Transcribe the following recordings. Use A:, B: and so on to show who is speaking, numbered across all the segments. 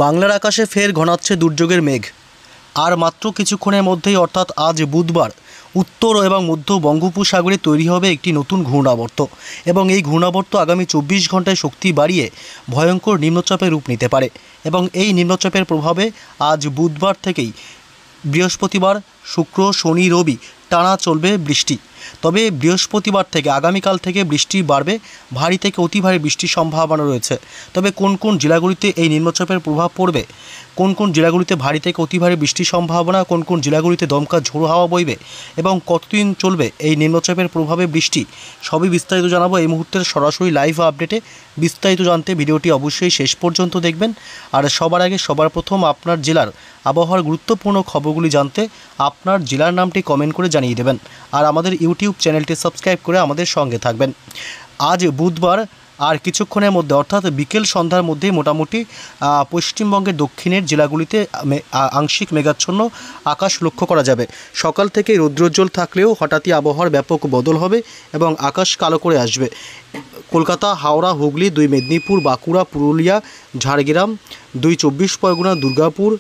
A: বাংলার আকাশে ফের ঘনাচ্ছে দুর্যোগের মেঘ। আর মাত্র কিছুক্ষণের মধ্যেই অর্থাৎ আজ বুধবার উত্তর এবং মধ্য বঙ্গোপসাগরে তৈরি হবে একটি নতুন ঘূর্ণাবর্ত এবং এই ঘূর্ণাবর্ত আগামী 24 ঘন্টায় শক্তি বাড়িয়ে ভয়ঙ্কর নিম্নচাপের রূপ নিতে পারে এবং এই নিম্নচাপের প্রভাবে আজ বুধবার থেকেই বৃহস্পতিবার, শুক্র, শনি, রবি টানা চলবে বৃষ্টি। তবে বৃহস্পতিবার থেকে আগামীকাল থেকে বৃষ্টি বাড়বে, ভারী থেকে অতি ভারী বৃষ্টির সম্ভাবনা রয়েছে। তবে কোন কোন জেলাগুলিতে এই নিম্নচাপের প্রভাব পড়বে, কোন কোন জেলাগুলিতে ভারী থেকে অতি ভারী বৃষ্টির সম্ভাবনা, কোন কোন জেলাগুলিতে দমকা ঝোড়ো হাওয়া বইবে এবং কতদিন চলবে এই নিম্নচাপের প্রভাবে বৃষ্টি, সবই বিস্তারিত জানাবো এই মুহূর্তের সরাসরি লাইভ আপডেটে। বিস্তারিত জানতে ভিডিওটি অবশ্যই শেষ পর্যন্ত দেখবেন। আর সবার আগে সবার প্রথম আপনার জেলার আবহাওয়ার গুরুত্বপূর্ণ খবরগুলি জানতে আপনার জেলার নামটি কমেন্ট করে জানিয়ে দেবেন আর আমাদের ইউটিউব চ্যানেলটি সাবস্ক্রাইব করে আমাদের সঙ্গে থাকবেন। আজ বুধবার আর কিছুক্ষণের মধ্যে অর্থাৎ বিকেল সন্ধ্যার মধ্যেই মোটামুটি পশ্চিমবঙ্গের দক্ষিণের জেলাগুলিতে আংশিক মেঘাচ্ছন্ন আকাশ লক্ষ্য করা যাবে। সকাল থেকে রৌদ্রোজ্জ্বল থাকলেও হঠাৎই আবহাওয়ার ব্যাপক বদল হবে এবং আকাশ কালো করে আসবে। কলকাতা, হাওড়া, হুগলি, 2 মেদিনীপুর, বাঁকুড়া, পুরুলিয়া, ঝাড়গ্রাম, 2 চব্বিশ পরগনা, দুর্গাপুর,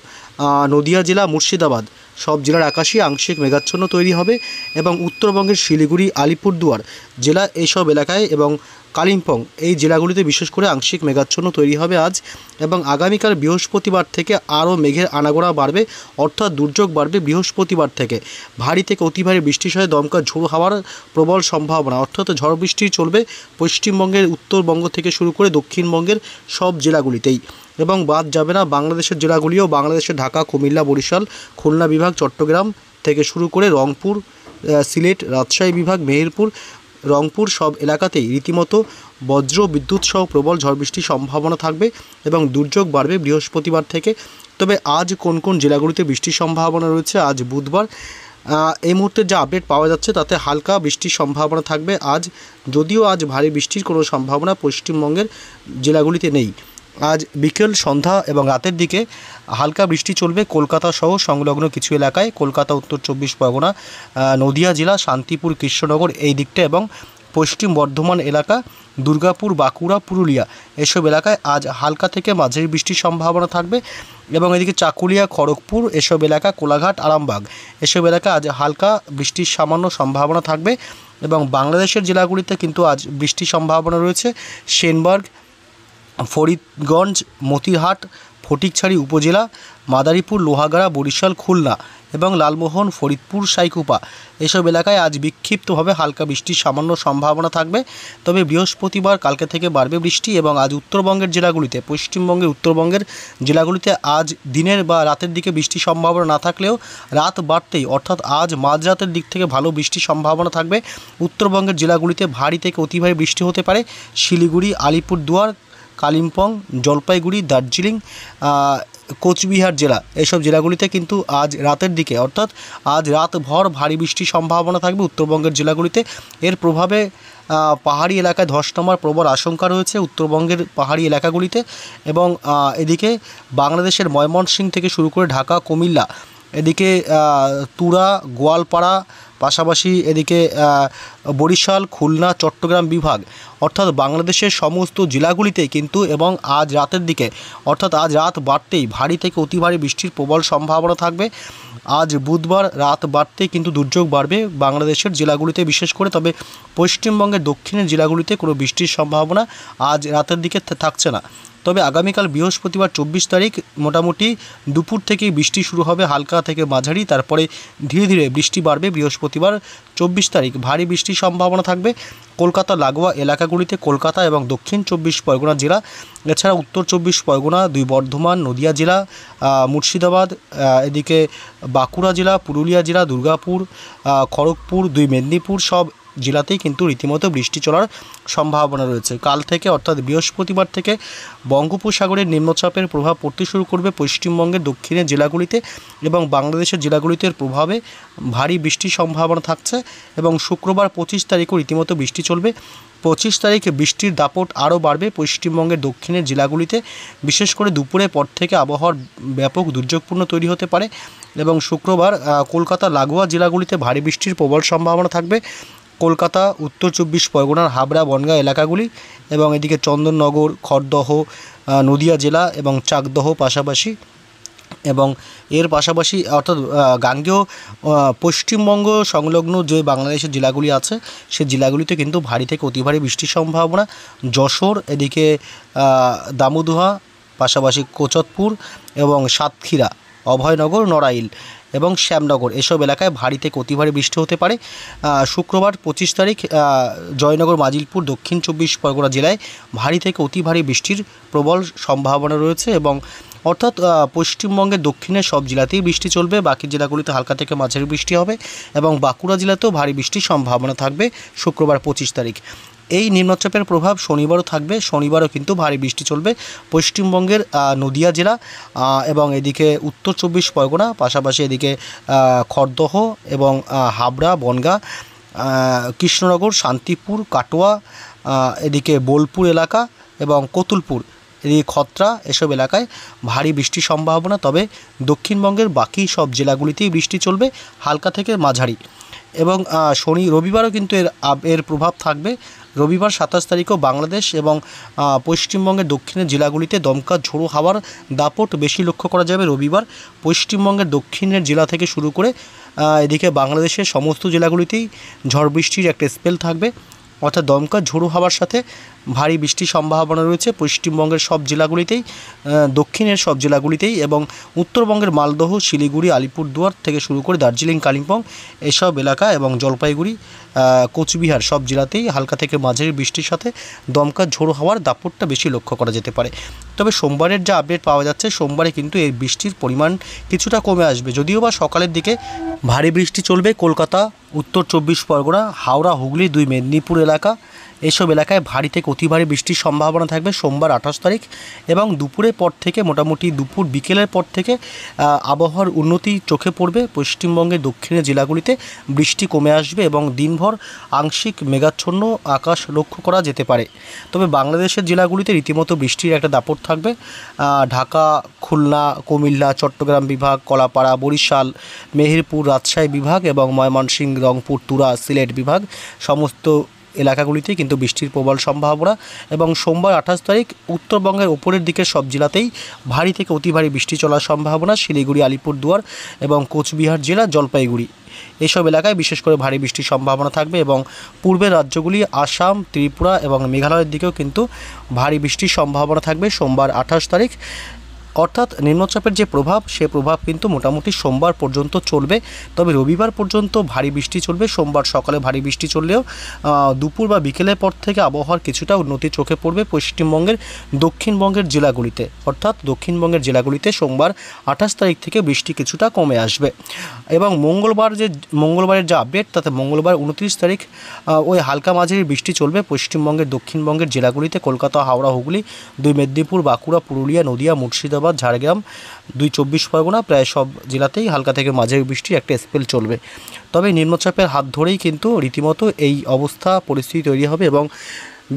A: নদিয়া জেলা, মুর্শিদাবাদ সব জেলার আকাশই আংশিক মেঘাচ্ছন্ন তৈরি হবে এবং উত্তরবঙ্গের শিলিগুড়ি, আলিপুরদুয়ার জেলা এইসব এলাকায় এবং কালিম্পং এই জেলাগুলিতে বিশেষ করে আংশিক মেঘাচ্ছন্ন তৈরি হবে আজ এবং আগামীকাল বৃহস্পতিবার থেকে আরও মেঘের আনাগোনা বাড়বে, অর্থাৎ দুর্যোগ বাড়বে। বৃহস্পতিবার থেকে ভারী থেকে অতি ভারী বৃষ্টির সাথে দমকা ঝোড়ো হাওয়ার প্রবল সম্ভাবনা, অর্থাৎ ঝড় বৃষ্টি চলবে পশ্চিমবঙ্গের উত্তরবঙ্গ থেকে শুরু করে দক্ষিণবঙ্গের সব জেলাগুলিতেই এবং বাদ যাবে না বাংলাদেশের জেলাগুলিও। বাংলাদেশের ঢাকা, কুমিল্লা, বরিশাল, খুলনা বিভাগ, চট্টগ্রাম থেকে শুরু করে রংপুর, সিলেট, রাজশাহী বিভাগ, মেহেরপুর, রংপুর সব এলাকাতেই রীতিমতো বজ্র বিদ্যুৎ সহ প্রবল ঝড় বৃষ্টির সম্ভাবনা থাকবে এবং দুর্যোগ বাড়বে বৃহস্পতিবার থেকে। তবে আজ কোন কোন জেলাগুলিতে বৃষ্টির সম্ভাবনা রয়েছে আজ বুধবার এই মুহূর্তে যা আপডেট পাওয়া যাচ্ছে তাতে হালকা বৃষ্টির সম্ভাবনা থাকবে আজ, যদিও আজ ভারী বৃষ্টির কোনো সম্ভাবনা পশ্চিমবঙ্গের জেলাগুলিতে নেই। আজ বিকেল, সন্ধ্যা এবং রাতের দিকে হালকা বৃষ্টি চলবে কলকাতা সহ সংলগ্ন কিছু এলাকায়, কলকাতা, উত্তর চব্বিশ পরগনা, নদিয়া জেলা, শান্তিপুর, কৃষ্ণনগর এই দিকটা এবং পশ্চিম বর্ধমান এলাকা, দুর্গাপুর, বাঁকুড়া, পুরুলিয়া এসব এলাকায় আজ হালকা থেকে মাঝারি বৃষ্টির সম্ভাবনা থাকবে এবং এদিকে চাকুলিয়া, খড়গপুর এসব এলাকা, কোলাঘাট, আরামবাগ এসব এলাকা আজ হালকা বৃষ্টির সামান্য সম্ভাবনা থাকবে এবং বাংলাদেশের জেলাগুলিতে কিন্তু আজ বৃষ্টির সম্ভাবনা রয়েছে। সেনবার্গ, ফরিদগঞ্জ, মতিরহাট, ফটিকছড়ি উপজেলা, মাদারীপুর, লোহাগাড়া, বরিশাল, খুলনা এবং লালমোহন, ফরিদপুর, সাইকুপা এসব এলাকায় আজ বিক্ষিপ্তভাবে হালকা বৃষ্টির সামান্য সম্ভাবনা থাকবে। তবে বৃহস্পতিবার কালকে থেকে বাড়বে বৃষ্টি এবং আজ উত্তরবঙ্গের জেলাগুলিতে, পশ্চিমবঙ্গের উত্তরবঙ্গের জেলাগুলিতে আজ দিনের বা রাতের দিকে বৃষ্টির সম্ভাবনা না থাকলেও রাত বাড়তেই অর্থাৎ আজ মাঝরাতের দিক থেকে ভালো বৃষ্টির সম্ভাবনা থাকবে। উত্তরবঙ্গের জেলাগুলিতে ভারী থেকে অতি ভারী বৃষ্টি হতে পারে। শিলিগুড়ি, আলিপুরদুয়ার, কালিম্পং, জলপাইগুড়ি, দার্জিলিং, কোচবিহার জেলা এইসব জেলাগুলিতে কিন্তু আজ রাতের দিকে অর্থাৎ আজ রাতভর ভারী বৃষ্টির সম্ভাবনা থাকবে উত্তরবঙ্গের জেলাগুলিতে। এর প্রভাবে পাহাড়ি এলাকায় ধস নামার প্রবল আশঙ্কা রয়েছে উত্তরবঙ্গের পাহাড়ি এলাকাগুলিতে এবং এদিকে বাংলাদেশের ময়মনসিংহ থেকে শুরু করে ঢাকা, কুমিল্লা, এদিকে তুরা, গোয়ালপাড়া, পাশাপাশি এদিকে বরিশাল, খুলনা, চট্টগ্রাম বিভাগ অর্থাৎ বাংলাদেশের সমস্ত জেলাগুলিতে কিন্তু এবং আজ রাতের দিকে অর্থাৎ আজ রাত বাড়তেই ভারী থেকে অতি ভারী বৃষ্টির প্রবল সম্ভাবনা থাকবে। আজ বুধবার রাত বাড়তেই কিন্তু দুর্যোগ বাড়বে বাংলাদেশের জেলাগুলিতে বিশেষ করে। তবে পশ্চিমবঙ্গের দক্ষিণের জেলাগুলিতে কোনো বৃষ্টির সম্ভাবনা আজ রাতের দিকে থাকছে না। তবে আগামীকাল বৃহস্পতিবার 24 তারিখ মোটামুটি দুপুর থেকেই বৃষ্টি শুরু হবে হালকা থেকে মাঝারি, তারপরে ধীরে ধীরে বৃষ্টি বাড়বে। বৃহস্পতিবার 24 তারিখ ভারী বৃষ্টির সম্ভাবনা থাকবে কলকাতা লাগোয়া এলাকাগুলিতে, কলকাতা এবং দক্ষিণ 24 পরগনা জেলা, এছাড়া উত্তর 24 পরগনা, 2 বর্ধমান, নদিয়া জেলা, মুর্শিদাবাদ, এদিকে বাঁকুড়া জেলা, পুরুলিয়া জেলা, দুর্গাপুর, খড়গপুর, 2 মেদিনীপুর সব জেলাতেই কিন্তু রীতিমতো বৃষ্টি চলার সম্ভাবনা রয়েছে। কাল থেকে অর্থাৎ বৃহস্পতিবার থেকে বঙ্গোপসাগরের নিম্নচাপের প্রভাব পড়তে শুরু করবে পশ্চিমবঙ্গের দক্ষিণের জেলাগুলিতে এবং বাংলাদেশের জেলাগুলিতে প্রভাবে ভারী বৃষ্টির সম্ভাবনা থাকছে এবং শুক্রবার 25 তারিখও রীতিমতো বৃষ্টি চলবে। 25 তারিখে বৃষ্টির দাপট আরও বাড়বে পশ্চিমবঙ্গের দক্ষিণের জেলাগুলিতে, বিশেষ করে দুপুরের পর থেকে আবহাওয়ার ব্যাপক দুর্যোগপূর্ণ তৈরি হতে পারে এবং শুক্রবার কলকাতা লাগোয়া জেলাগুলিতে ভারী বৃষ্টির প্রবল সম্ভাবনা থাকবে। কলকাতা, উত্তর 24 পরগনার হাবড়া, বনগাঁ এলাকাগুলি এবং এদিকে চন্দননগর, খড়দহ, নদিয়া জেলা এবং চাকদহ পাশাপাশি, এবং এর পাশাপাশি অর্থাৎ গাঙ্গেয় পশ্চিমবঙ্গ সংলগ্ন যে বাংলাদেশের জেলাগুলি আছে সেই জেলাগুলিতে কিন্তু ভারী থেকে অতি ভারী বৃষ্টির সম্ভাবনা। যশোর, এদিকে দামোদহা, পাশাপাশি কোচতপুর এবং সাতক্ষীরা, অভয়নগর, নড়াইল এবং শ্যামনগর এসব এলাকায় ভারী থেকে অতি ভারী বৃষ্টি হতে পারে। শুক্রবার 25 তারিখ জয়নগর, মাজিলপুর, দক্ষিণ 24 পরগনা জেলায় ভারী থেকে অতি ভারী বৃষ্টির প্রবল সম্ভাবনা রয়েছে, এবং অর্থাৎ পশ্চিমবঙ্গের দক্ষিণের সব জেলাতেই বৃষ্টি চলবে, বাকি জেলাগুলিতে হালকা থেকে মাঝারি বৃষ্টি হবে, এবং বাঁকুড়া জেলাতেও ভারী বৃষ্টির সম্ভাবনা থাকবে শুক্রবার 25 তারিখ। এই নিম্নচাপের প্রভাব শনিবারও থাকবে, শনিবারও কিন্তু ভারী বৃষ্টি চলবে পশ্চিমবঙ্গের নদিয়া জেলা এবং এদিকে উত্তর 24 পরগনা, পাশাপাশি এদিকে খড়দহ এবং হাবড়া, বনগাঁ, কৃষ্ণনগর, শান্তিপুর, কাটোয়া, এদিকে বোলপুর এলাকা এবং কতুলপুর, এদিকে খত্রা এসব এলাকায় ভারী বৃষ্টির সম্ভাবনা। তবে দক্ষিণবঙ্গের বাকি সব জেলাগুলিতেই বৃষ্টি চলবে হালকা থেকে মাঝারি, এবং রবিবারও কিন্তু এর প্রভাব থাকবে। রবিবার 27 তারিখও বাংলাদেশ এবং পশ্চিমবঙ্গের দক্ষিণের জেলাগুলিতে দমকা ঝোড়ো হাওয়ার দাপট বেশি লক্ষ্য করা যাবে। রবিবার পশ্চিমবঙ্গের দক্ষিণের জেলা থেকে শুরু করে এদিকে বাংলাদেশের সমস্ত জেলাগুলিতেই ঝড় বৃষ্টির একটা স্পেল থাকবে, অর্থাৎ দমকা ঝোড়ো হাওয়ার সাথে ভারী বৃষ্টির সম্ভাবনা রয়েছে পশ্চিমবঙ্গের সব জেলাগুলিতেই, দক্ষিণের সব জেলাগুলিতেই, এবং উত্তরবঙ্গের মালদহ, শিলিগুড়ি, আলিপুরদুয়ার থেকে শুরু করে দার্জিলিং, কালিম্পং এসব এলাকা এবং জলপাইগুড়ি, কোচবিহার সব জেলাতেই হালকা থেকে মাঝারি বৃষ্টির সাথে দমকা ঝোড়ো হাওয়ার দাপটটা বেশি লক্ষ্য করা যেতে পারে। তবে সোমবারের যা আপডেট পাওয়া যাচ্ছে, সোমবারে কিন্তু এই বৃষ্টির পরিমাণ কিছুটা কমে আসবে, যদিও বা সকালের দিকে ভারী বৃষ্টি চলবে কলকাতা, উত্তর 24 পরগনা, হাওড়া, হুগলি, 2 মেদিনীপুর এলাকা এসব এলাকায় ভারী থেকে অতি ভারী বৃষ্টির সম্ভাবনা থাকবে সোমবার 28 তারিখ, এবং দুপুরের পর থেকে মোটামুটি দুপুর বিকেলের পর থেকে আবহাওয়ার উন্নতি চোখে পড়বে। পশ্চিমবঙ্গের দক্ষিণের জেলাগুলিতে বৃষ্টি কমে আসবে এবং দিনভর আংশিক মেঘাচ্ছন্ন আকাশ লক্ষ্য করা যেতে পারে। তবে বাংলাদেশের জেলাগুলিতে রীতিমতো বৃষ্টির একটা দাপট থাকবে। ঢাকা, খুলনা, কুমিল্লা, চট্টগ্রাম বিভাগ, কলাপাড়া, বরিশাল, মেহেরপুর, রাজশাহী বিভাগ এবং ময়মনসিংহ, রংপুর, তুরা, সিলেট বিভাগ সমস্ত এলাকাগুলিতে কিন্তু বৃষ্টির প্রবল সম্ভাবনা। এবং সোমবার 28 তারিখ উত্তরবঙ্গের ওপরের দিকের সব জেলাতেই ভারী থেকে অতি ভারী বৃষ্টি চলার সম্ভাবনা। শিলিগুড়ি, আলিপুরদুয়ার এবং কোচবিহার জেলা, জলপাইগুড়ি এসব এলাকায় বিশেষ করে ভারী বৃষ্টির সম্ভাবনা থাকবে, এবং পূর্বের রাজ্যগুলি আসাম, ত্রিপুরা এবং মেঘালয়ের দিকেও কিন্তু ভারী বৃষ্টির সম্ভাবনা থাকবে সোমবার 28 তারিখ। অর্থাৎ নিম্নচাপের যে প্রভাব, সে প্রভাব কিন্তু মোটামুটি সোমবার পর্যন্ত চলবে। তবে রবিবার পর্যন্ত ভারী বৃষ্টি চলবে। সোমবার সকালে ভারী বৃষ্টি চললেও দুপুর বা বিকেলের পর থেকে আবহাওয়ার কিছুটা উন্নতি চোখে পড়বে পশ্চিমবঙ্গের দক্ষিণবঙ্গের জেলাগুলিতে, অর্থাৎ দক্ষিণবঙ্গের জেলাগুলিতে সোমবার 28 তারিখ থেকে বৃষ্টি কিছুটা কমে আসবে। এবং মঙ্গলবারের যে আপডেট, তাতে মঙ্গলবার 29 তারিখ ওই হালকা মাঝারি বৃষ্টি চলবে পশ্চিমবঙ্গের দক্ষিণবঙ্গের জেলাগুলিতে, কলকাতা, হাওড়া, হুগলি, 2 মেদিনীপুর, বাঁকুড়া, পুরুলিয়া, নদিয়া, মুর্শিদাবাদ, ঝাড়গ্রাম, 2 24 পরগনা, প্রায় সব জেলাতেই হালকা থেকে মাঝারি বৃষ্টির একটা স্পেল চলবে। তবে নিম্নচাপের হাত ধরেই কিন্তু রীতিমতো এই অবস্থা পরিস্থিতি তৈরি হবে, এবং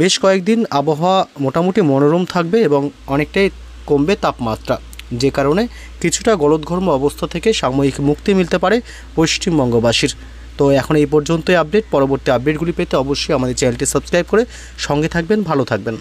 A: বেশ কয়েকদিন আবহাওয়া মোটামুটি মনোরম থাকবে এবং অনেকটাই কমবে তাপমাত্রা, যে কারণে কিছুটা গলদঘর্ম অবস্থা থেকে সাময়িক মুক্তি মিলতে পারে পশ্চিমবঙ্গবাসীর। তো এখন এই পর্যন্তই আপডেট। পরবর্তী আপডেটগুলি পেতে অবশ্যই আমাদের চ্যানেলটি সাবস্ক্রাইব করে সঙ্গে থাকবেন। ভালো থাকবেন।